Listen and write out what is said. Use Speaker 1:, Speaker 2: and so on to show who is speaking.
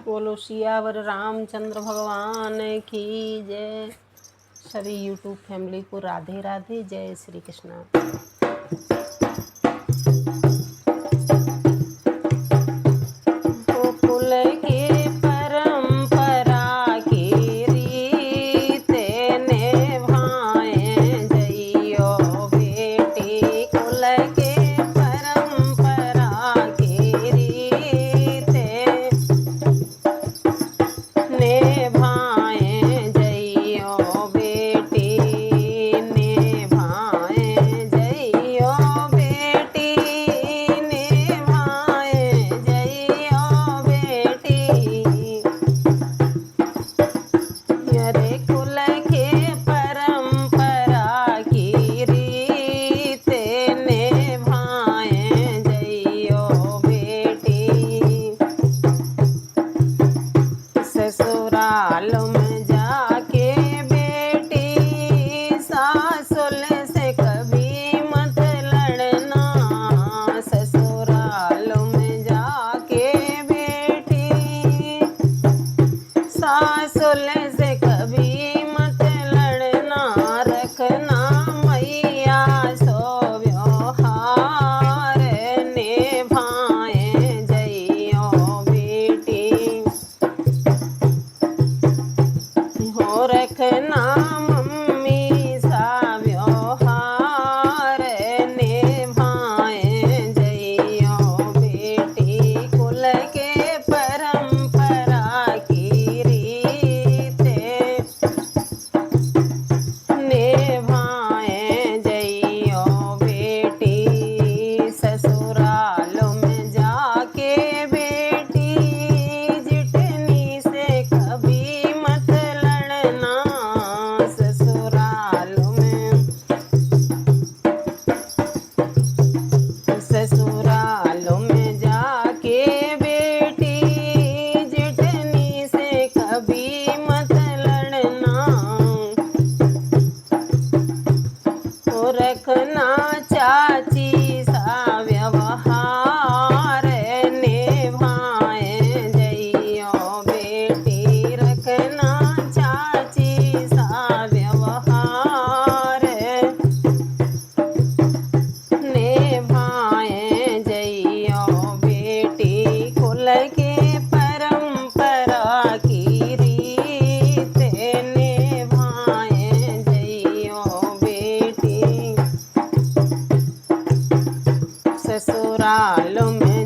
Speaker 1: बोलो सियावर रामचंद्र भगवान की जय। सभी यूट्यूब फैमिली को राधे राधे, जय श्री कृष्णा। गोकुल की परंपरा की रीत निभाए जइयो बेटी। कुल के परंपरा की रीत निभाए जइयो बेटी, निभाए जइयो बेटी, निभाए जइयो बेटी। अरे कुल के परंपरा की रीत निभाए जइयो बेटी। ससुराल में जाके बेटी सासुल से कभी मत लड़ना। ससुराल में जाके बेटी सासुल से कभी मत लड़ना। रखना मैया सो व्यवहार, निभाए जइयो बेटी। हो रखना मम्मी सा व्यवहार, निभाए जइयो बेटी। कुल के परंपरा की रीत निभाए जइयो बेटी। ससुराल में जाके बेटी जितनी से कभी मत लड़ना। ससुराल में जाके बेटी जितनी से कभी मत लड़ना। तो रखना चाची सा व्यवहार, निभाए जइयो बेटी। रखना चाची सा व्यवहार, निभाए जइयो बेटी। कुल के परंपरा की रीत निभाए जइयो बेटी। ससुराल में